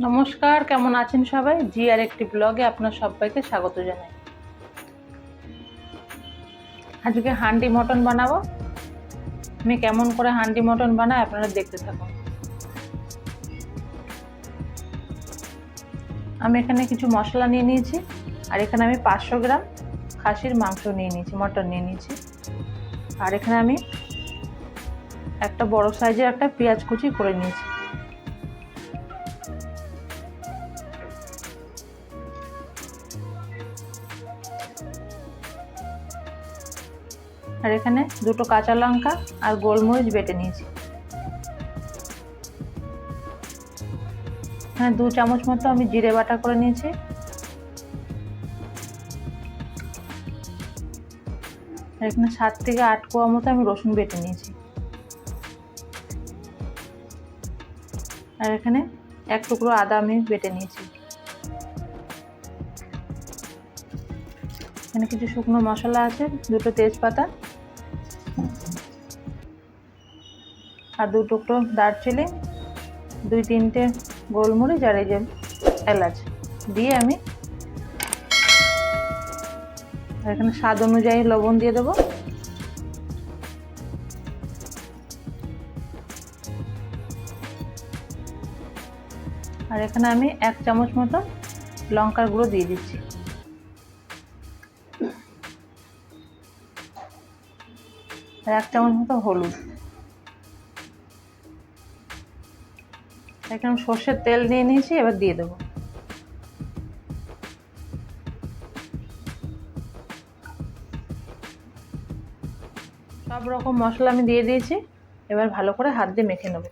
নমস্কার, কেমন আছেন সবাই? জি আর একটি ব্লগে আপনার সবাইকে স্বাগত জানাই। আজকে হান্ডি মটন বানাবো। আমি কেমন করে হান্ডি মটন বানাই আপনারা দেখতে থাকুন। আমি এখানে কিছু মশলা নিয়ে নিয়েছি, আর এখানে আমি 500 গ্রাম খাসির মাংস নিয়ে নিয়েছি, মটন নিয়ে নিয়েছি। আর এখানে আমি একটা বড় সাইজের একটা পেঁয়াজ কুচি করে নিয়েছি। আর এখানে দুটো কাঁচা লঙ্কা আর গোলমরিচ বেটে নিয়েছি। এখানে 2 চামচ মতো আমি জিরে বাটা করে নিয়েছি। আর এখানে 7 থেকে 8 কোয়া মতো আমি রসুন বেটে নিয়েছি। আর এখানে 1 টুকরো আদা আমি বেটে নিয়েছি। এখানে কিছু শুকনো মশলা আছে, 2টো তেজপাতা আর 2 টুকরো দারচিনি, 2-3টে গোলমরিচ আর এই যে এলাচ দিয়ে আমি এখানে স্বাদ অনুযায়ী লবণ দিয়ে দেবো। আর এখানে আমি 1 চামচ মতো লঙ্কার গুঁড়ো দিয়ে দিচ্ছি। আর 1 চামচ মতো হলুদ। এখানে সর্ষের তেল নিয়ে নিয়েছি, এবার দিয়ে দেবো। সব রকম মশলা আমি দিয়ে দিয়েছি, এবার ভালো করে হাত দিয়ে মেখে নেব।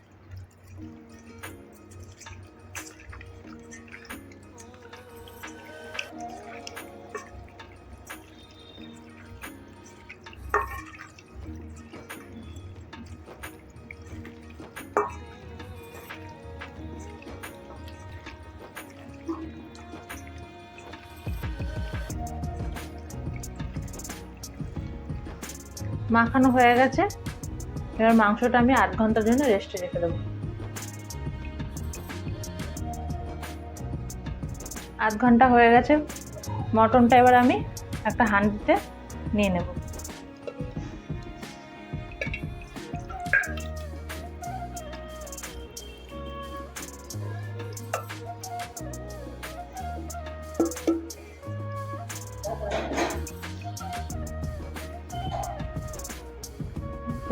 মাখানো হয়ে গেছে, এবার মাংসটা আমি 8 ঘন্টার জন্য রেস্টে রেখে দেবো। 8 ঘন্টা হয়ে গেছে। মটনটা এবার আমি একটা হাঁড়িতে নিয়ে নেব।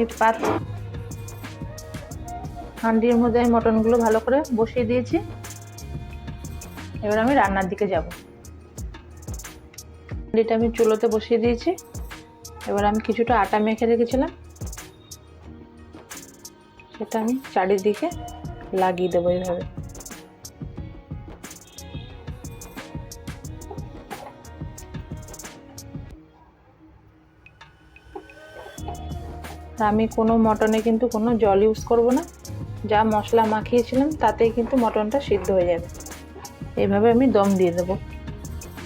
এই হাঁড়ির মধ্যে আমি মটনগুলো ভালো করে বসিয়ে দিয়েছি। এবার আমি রান্নার দিকে যাব। হাঁড়িটা আমি চুলোতে বসিয়ে দিয়েছি। এবার আমি কিছুটা আটা মেখে রেখেছিলাম, সেটা আমি চারিদিকে লাগিয়ে দেবো এইভাবে। আমি কোনো মটনে কিন্তু কোনো জল ইউজ করব না, যা মশলা মাখিয়েছিলাম তাতেই কিন্তু মটনটা সিদ্ধ হয়ে যাবে। এইভাবে আমি দম দিয়ে দেবো।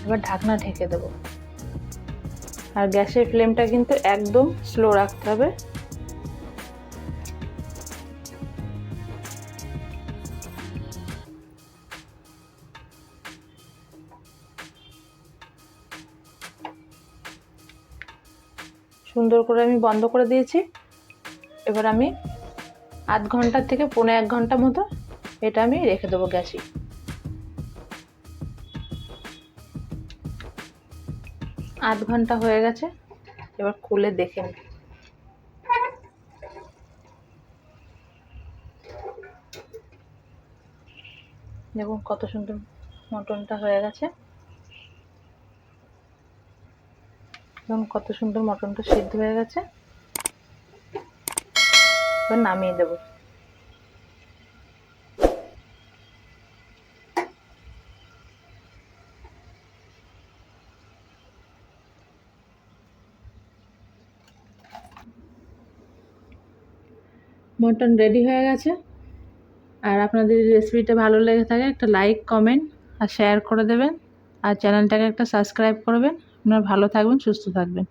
এবার ঢাকনা ঢেকে দেবো। আর গ্যাসের ফ্লেমটা কিন্তু একদম স্লো রাখতে হবে। সুন্দর করে আমি বন্ধ করে দিয়েছি। এবার আমি আধ ঘন্টা থেকে 1.5 ঘন্টা মতো এটা আমি রেখে দেবো গ্যাসে। আধ ঘন্টা হয়ে গেছে, এবার খুলে দেখে নিই। দেখুন কত সুন্দর মটনটা হয়ে গেছে। দেখুন কত সুন্দর মটনটা সিদ্ধ হয়ে গেছে। এবার নামিয়ে দেব। মটন রেডি হয়ে গেছে। আর আপনাদের রেসিপিটা ভালো লেগে থাকে একটা লাইক, কমেন্ট আর শেয়ার করে দেবেন। আর চ্যানেলটাকে একটা সাবস্ক্রাইব করবেন। আপনারা ভালো থাকবেন, সুস্থ থাকবেন।